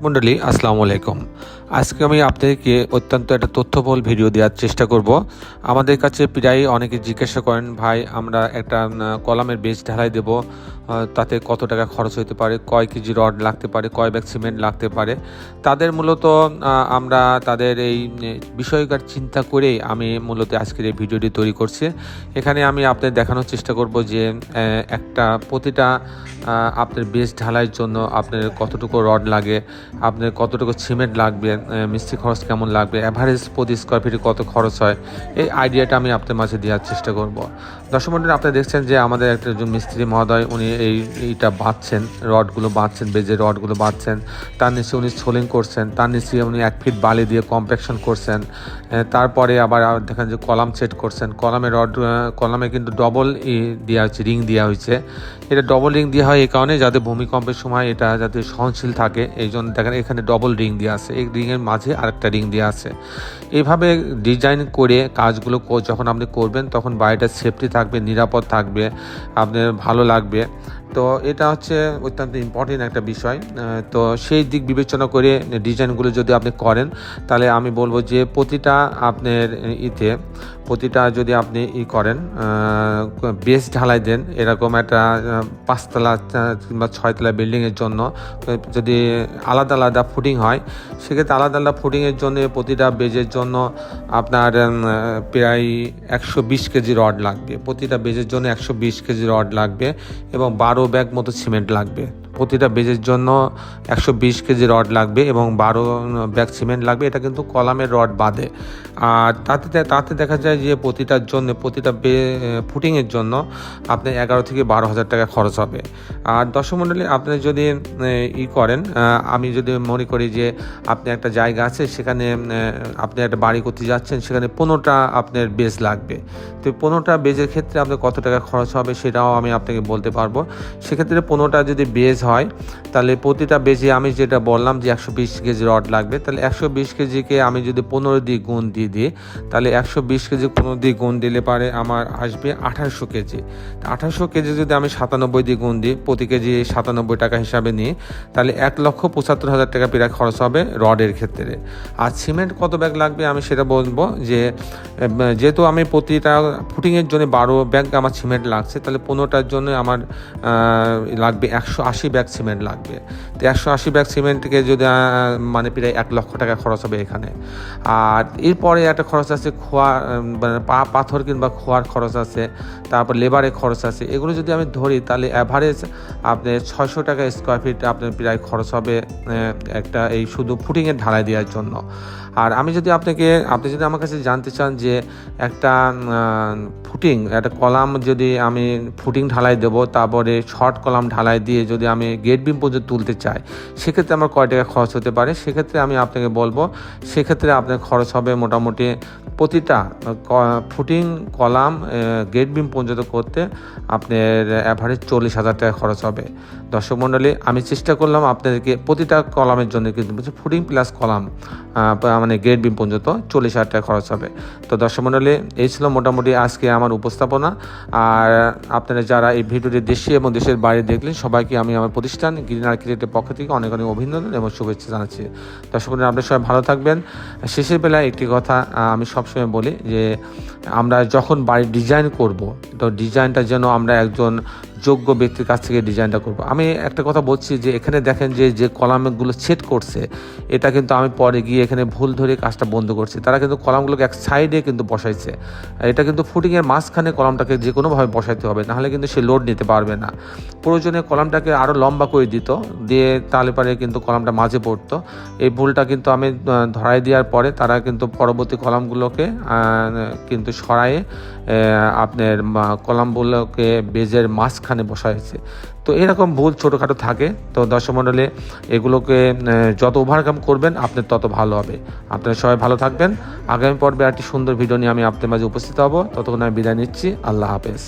মণ্ডলী আসসালামু আলাইকুম। আজকে আমি আপনাদেরকে অত্যন্ত একটা তথ্যবহুল ভিডিও দেওয়ার চেষ্টা করব। আমাদের কাছে প্রায় অনেকে জিজ্ঞাসা করেন, ভাই আমরা একটা কলামের বেজ ঢালাই দেব, তাতে কত টাকা খরচ হতে পারে, কয় কেজি রড লাগতে পারে, কয় ব্যাগ সিমেন্ট লাগতে পারে। তাদের মূলত আমরা তাদের এই বিষয়কার চিন্তা করেই আমি মূলত আজকের এই ভিডিওটি তৈরি করছি। এখানে আমি আপনাদের দেখানোর চেষ্টা করব যে প্রতিটা আপনার বেজ ঢালাইয়ের জন্য আপনার কতটুকু রড লাগে, আপনার কতটুকু সিমেন্ট লাগবে, মিস্ত্রি খরচ কেমন লাগবে, অ্যাভারেজ প্রতি স্কোয়ার ফিটে কত খরচ হয়, এই আইডিয়াটা আমি আপনার মাঝে দেওয়ার চেষ্টা করব। দর্শক মণ্ডলী, আপনারা দেখছেন যে আমাদের একজন মিস্ত্রি মহোদয় উনি এইটা বাঁধছেন, রডগুলো বাঁধছেন, বেজের রডগুলো বাঁধছেন, তার নিচে উনি সোলিং করছেন, তার নিচে উনি 1 ফিট বালি দিয়ে কম্প্যাকশন করছেন, তারপরে আবার দেখেন যে কলাম সেট করছেন। কলামে কিন্তু ডবল দেওয়া হয়েছে, রিং দেওয়া হয়েছে। এটা ডবল রিং দেওয়া হয় এই কারণে যাতে ভূমিকম্পের সময় এটা যাতে সহনশীল থাকে, এই জন্য দেখেন এখানে ডবল রিং দেওয়া আছে, এই রিংয়ের মাঝে আরেকটা রিং দেওয়া আছে। এইভাবে ডিজাইন করে কাজগুলো যখন আপনি করবেন তখন বাড়িটা সেফটি থাকবে, নিরাপদ থাকবে, আপনার ভালো লাগবে। তো এটা হচ্ছে অত্যন্ত ইম্পর্টেন্ট একটা বিষয়। তো সেই দিক বিবেচনা করে ডিজাইনগুলো যদি আপনি করেন, তাহলে আমি বলবো যে প্রতিটা যদি আপনি করেন, বেস ঢালাই দেন, এরকম একটা 5 তলা কিংবা 6 তলা বিল্ডিংয়ের জন্য যদি আলাদা আলাদা ফুটিং হয়, সেক্ষেত্রে আলাদা আলাদা ফুটিংয়ের জন্য প্রতিটা বেজের জন্য আপনার প্রায় 120 কেজি রড লাগবে। প্রতিটা বেজের জন্য 120 কেজি রড লাগবে এবং 12 ব্যাগ মতো সিমেন্ট লাগবে। প্রতিটা বেজের জন্য 120 কেজি রড লাগবে এবং 12 ব্যাগ সিমেন্ট লাগবে। এটা কিন্তু কলামের রড বাদে। আর তাতে দেখা যায় যে প্রতিটা ফুটিংয়ের জন্য আপনার 11 থেকে 12 হাজার টাকা খরচ হবে। আর দর্শক মণ্ডলী, আপনি যদি করেন, আমি যদি মনে করি যে আপনি একটা জায়গা আছে, সেখানে আপনি একটা বাড়ি করতে যাচ্ছেন, সেখানে 15টা আপনার বেজ লাগবে। তো 15টা বেজের ক্ষেত্রে আপনার কত টাকা খরচ হবে সেটাও আমি আপনাকে বলতে পারবো। সেক্ষেত্রে 15টা যদি বেজ হয়, তাহলে প্রতিটা বেজে আমি যেটা বললাম যে 120 কেজি রড লাগবে, তাহলে 120 কেজিকে আমি যদি 15 দিয়ে গুণ দিয়ে দিই, তাহলে 120 কেজি 15 দিয়ে গুণ দিলে পারে আমার আসবে 1800 কেজি। 1800 কেজি যদি আমি 97 দিয়ে গুণ দিই, প্রতি কেজি 97 টাকা হিসাবে নিই, তাহলে 1,75,000 টাকা প্রায় খরচ হবে রডের ক্ষেত্রে। আর সিমেন্ট কত ব্যাগ লাগবে আমি সেটা বলবো যে যেহেতু আমি প্রতিটা ফুটিংয়ের জন্য 12 ব্যাগ আমার সিমেন্ট লাগছে, তাহলে 15টার জন্য আমার লাগবে 180 ব্যাগ সিমেন্ট লাগবে। তো 180 ব্যাগ সিমেন্টকে যদি মানে প্রায় 1 লক্ষ টাকা খরচ হবে এখানে। আর এরপরে একটা খরচ আছে পাথর কিংবা খোয়ার খরচ আছে, তারপর লেবারের খরচ আছে। এগুলো যদি আমি ধরি, তাহলে অ্যাভারেজ আপনার 600 টাকা স্কোয়ার ফিট আপনার প্রায় খরচ হবে একটা এই শুধু ফুটিংয়ের ঢালাই দেওয়ার জন্য। আর আপনি যদি আমার কাছে জানতে চান যে একটা একটা কলাম যদি আমি ফুটিং ঢালাই দেবো, তারপরে শর্ট কলাম ঢালাই দিয়ে যদি আমি গেট বিম পর্যন্ত তুলতে চাই, সেক্ষেত্রে আমার কয় টাকা খরচ হতে পারে, সেক্ষেত্রে আমি আপনাকে বলবো, সেক্ষেত্রে আপনার খরচ হবে মোটামুটি প্রতিটা ফুটিং কলাম গেট বিম পর্যন্ত করতে আপনার অ্যাভারেজ 40,000 টাকা খরচ হবে। দর্শক মণ্ডলী, আমি চেষ্টা করলাম আপনাদেরকে প্রতিটা কলামের জন্য কিন্তু ফুটিং প্লাস কলাম মানে গেট বিম পর্যন্ত 40,000 টাকা খরচ হবে। তো দর্শক মণ্ডলী, এই ছিল মোটামুটি আজকে আমার উপস্থাপনা। আর আপনারা যারা এই ভিডিওটি দেশে এবং দেশের বাইরে দেখলেন, সবাইকে আমি আমার প্রতিষ্ঠান গ্রিন আর্কিটেক্টের পক্ষ থেকে অনেক অনেক অভিনন্দন এবং শুভেচ্ছা জানাচ্ছি। দর্শক মণ্ডলী, আপনারা সবাই ভালো থাকবেন। শেষের বেলায় একটি কথা আমি সবসময় বলি যে আমরা যখন বাড়ি ডিজাইন করব, তো ডিজাইনটা যেন আমরা একজন যোগ্য ব্যক্তির কাছ থেকে ডিজাইনটা করব। আমি একটা কথা বলছি যে এখানে দেখেন যে কলামগুলো সেট করছে, এটা কিন্তু আমি পরে গিয়ে এখানে ভুল ধরে কাজটা বন্ধ করছি। তারা কিন্তু কলামগুলোকে এক সাইডে কিন্তু বসাইছে। এটা কিন্তু ফুটিংয়ের মাঝখানে কলামটাকে যে কোনোভাবে বসাইতে হবে, নাহলে কিন্তু সে লোড নিতে পারবে না। প্রয়োজনে কলামটাকে আরও লম্বা করে দিয়ে তাহলে পরে কিন্তু কলামটা মাঝে পড়তো। এই ভুলটা কিন্তু আমি ধরাই দেওয়ার পরে তারা কিন্তু পরবর্তী কলামগুলোকে কিন্তু সরায়ে আপনার কলামগুলোকে বেজের মাঝখানে বসাইছে। তো এরকম ভুল ছোটোখাটো থাকে। তো দর্শক মণ্ডলী, এগুলোকে যত ওভারকাম করবেন আপনার তত ভালো হবে। আপনারা সবাই ভালো থাকবেন। আগামী পর্বে একটি সুন্দর ভিডিও নিয়ে আমি আপনাদের মাঝে উপস্থিত হব। ততক্ষণ আমি বিদায় নিচ্ছি। আল্লাহ হাফেজ।